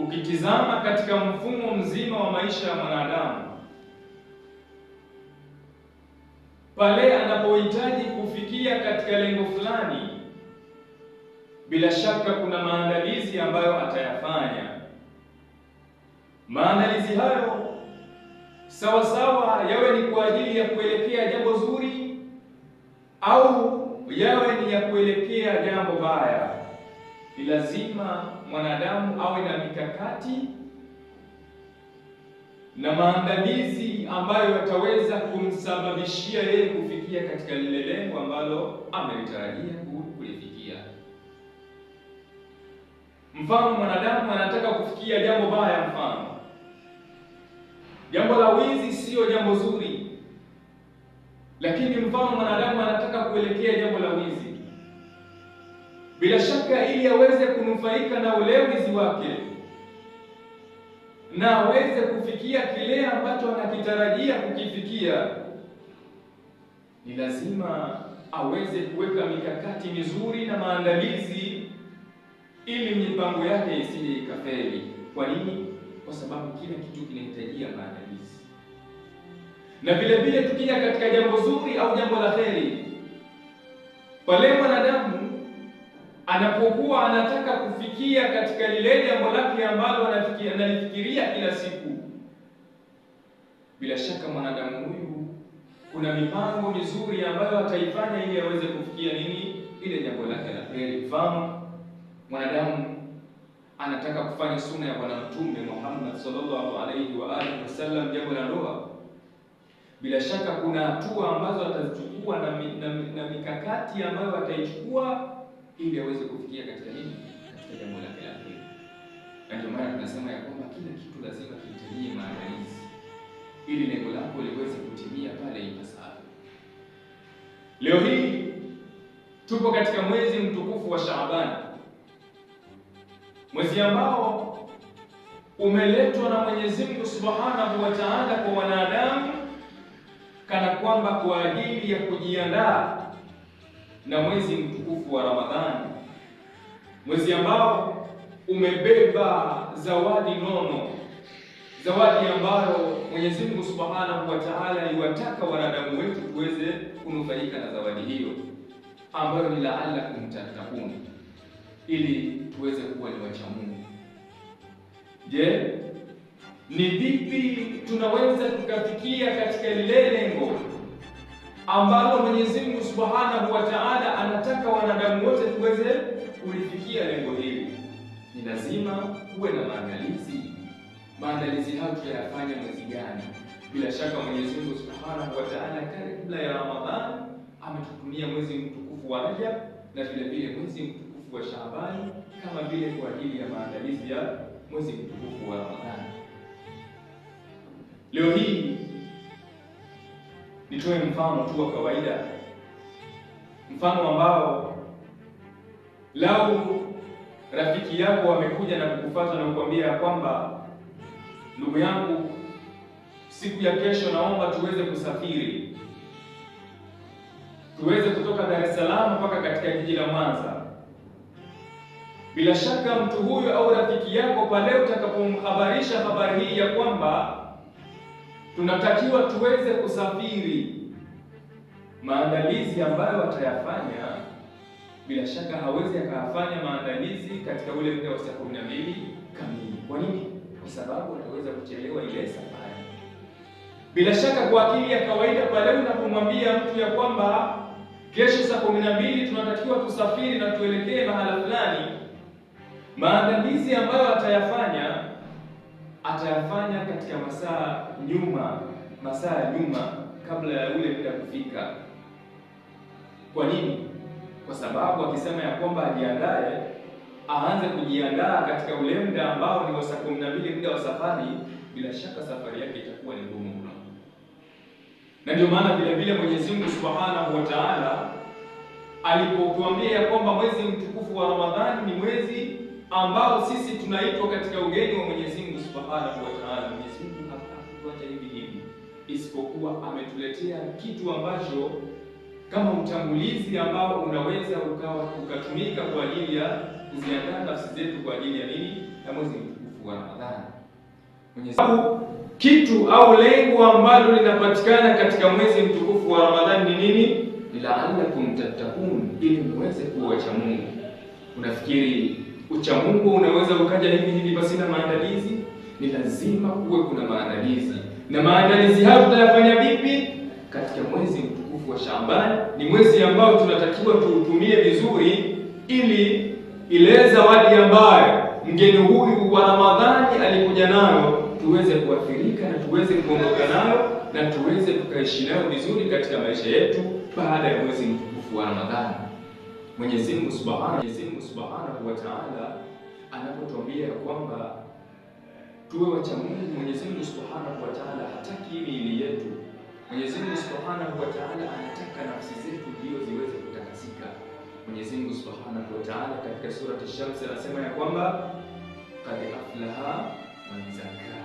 ukitizama katika mfumo mzima wa maisha ya mwanadamu, pale anapohitaji kufikia katika lengo fulani, bila shaka kuna maandalizi ambayo atayafanya. Maandalizi hayo sawa sawa yawe ni kwa ajili ya kuelekea jambo zuri au yawe ni ya kuelekea jambo baya, ni lazima mwanadamu awe na mikakati na maandalizi ambayo yataweza kumsababishia yeye kufikia katika lile lengo ambalo amelitarajia kulifikia. Mfano, mwanadamu anataka kufikia jambo baya, mfano jambo la wizi sio jambo zuri, lakini mfano mwanadamu anataka kuelekea jambo la wizi. Bila shaka ili aweze kunufaika na ule wizi wake na aweze kufikia kile ambacho anakitarajia kukifikia, ni lazima aweze kuweka mikakati mizuri na maandalizi ili mipango yake isije ikafeli. Kwa nini? Kwa sababu kila kitu kinahitajia maandalizi. Na vile vile tukija katika jambo zuri au jambo la kheri, pale mwanadamu anapokuwa anataka kufikia katika lile jambo lake ambalo analifikiria kila siku, bila shaka mwanadamu huyu kuna mipango mizuri ambayo ataifanya ili aweze kufikia nini? Ile jambo lake la kheri. Mfano, mwanadamu anataka kufanya sunna ya Bwana Mtume Muhammad sallallahu alaihi wa alihi wasallam, jambo la ndoa. Bila shaka kuna hatua ambazo atazichukua na mikakati ambayo ataichukua ili aweze kufikia katika nini? Katika jambo lake la kheri. Na ndio maana tunasema ya kwamba kila kitu lazima kihitajie maandalizi ili lengo lako liweze kutimia pale ipasavyo. Leo hii tupo katika mwezi mtukufu wa Shaaban, mwezi ambao umeletwa na Mwenyezi Mungu Subhanahu wa Ta'ala kwa wanadamu kana kwamba kwa ajili ya kujiandaa na mwezi mtukufu wa Ramadhani, mwezi ambao umebeba zawadi nono, zawadi ambayo Mwenyezi Mungu Subhanahu wa Ta'ala yuwataka wanadamu wetu tuweze kunufaika na zawadi hiyo, ambayo ni la'allakum tattaqun, ili tuweze kuwa ni wacha Mungu. Je, ni vipi tunaweza tukafikia katika lile lengo ambalo Mwenyezi Mungu Subhanahu wa Ta'ala anataka wanadamu wote tuweze kulifikia lengo hili? Ni lazima kuwe na maandalizi. Maandalizi hayo tutayafanya mwezi gani? Bila shaka Mwenyezi Mungu Subhanahu wa Ta'ala kabla ya Ramadhani ametutumia mwezi mtukufu wa Rajab na vile vile mwezi mtukufu wa Shaaban kama vile kwa ajili ya maandalizi ya mwezi mtukufu wa Ramadhani. Leo hii nitoe mfano tu wa kawaida, mfano ambao lau rafiki yako amekuja na kukufuata na kukwambia kwamba ndugu yangu, siku ya kesho naomba tuweze kusafiri, tuweze kutoka Dar es Salaam mpaka katika jiji la Mwanza. Bila shaka mtu huyu au rafiki yako pale utakapomhabarisha habari hii ya kwamba tunatakiwa tuweze kusafiri, maandalizi ambayo atayafanya, bila shaka hawezi akayafanya maandalizi katika ule muda wa saa 12 kamili. Kwa nini? Kwa sababu ataweza kuchelewa ile safari. Bila shaka kwa akili ya kawaida, pale unapomwambia mtu ya kwamba kesho saa 12 tunatakiwa tusafiri na tuelekee mahala fulani, maandalizi ambayo atayafanya katika masaa ya nyuma kabla ya ule muda kufika. Kwa nini? Kwa sababu akisema ya kwamba ajiandae, aanze kujiandaa katika ule muda ambao ni wa saa 12, muda wa safari, bila shaka safari yake itakuwa ni ngumu mno. Na ndio maana vile vile Mwenyezi Mungu Subhanahu wa Ta'ala alipotuambia ya kwamba mwezi mtukufu wa Ramadhani ni mwezi ambao sisi tunaitwa katika ugeni wa Mwenyezi Mungu Subhanahu wa Ta'ala. Mwenyezi Mungu hakutuacha hivi hivi, isipokuwa ametuletea kitu ambacho kama utangulizi ambao unaweza ukatumika kwa ajili ya kuziandaa nafsi zetu kwa ajili ya nini? Ya mwezi mtukufu mtukufu wa Ramadhani. Mwenyezi Mungu, kitu au lengo ambalo linapatikana katika mwezi mtukufu wa Ramadhani ni nini? La'allakum tattaqun, ili muweze kuwa wacha Mungu. Unafikiri ucha Mungu unaweza ukaja hivi hivi pasina maandalizi? Ni lazima kuwe kuna maandalizi. Na maandalizi hayo tutayafanya vipi? Katika mwezi mtukufu wa Shaaban. Ni mwezi ambao tunatakiwa tuutumie vizuri, ili ile zawadi ambayo mgeni huyu wa Ramadhani alikuja nayo tuweze kuathirika na tuweze kuondoka nayo na tuweze tukaishi nayo vizuri katika maisha yetu baada ya mwezi mtukufu wa Ramadhani. Mwenyezi Mungu Subhanahu wa Ta'ala anapotuambia kwamba tuwe wacha Mungu, Mwenyezi Mungu Subhanahu wa Ta'ala hataki miili yetu. Mwenyezi Mungu Subhanahu wa Ta'ala anataka nafsi zetu ndio ziweze kutakasika. Mwenyezi Mungu Subhanahu wa Ta'ala katika surati Shams anasema ya kwamba qad aflaha man zakka,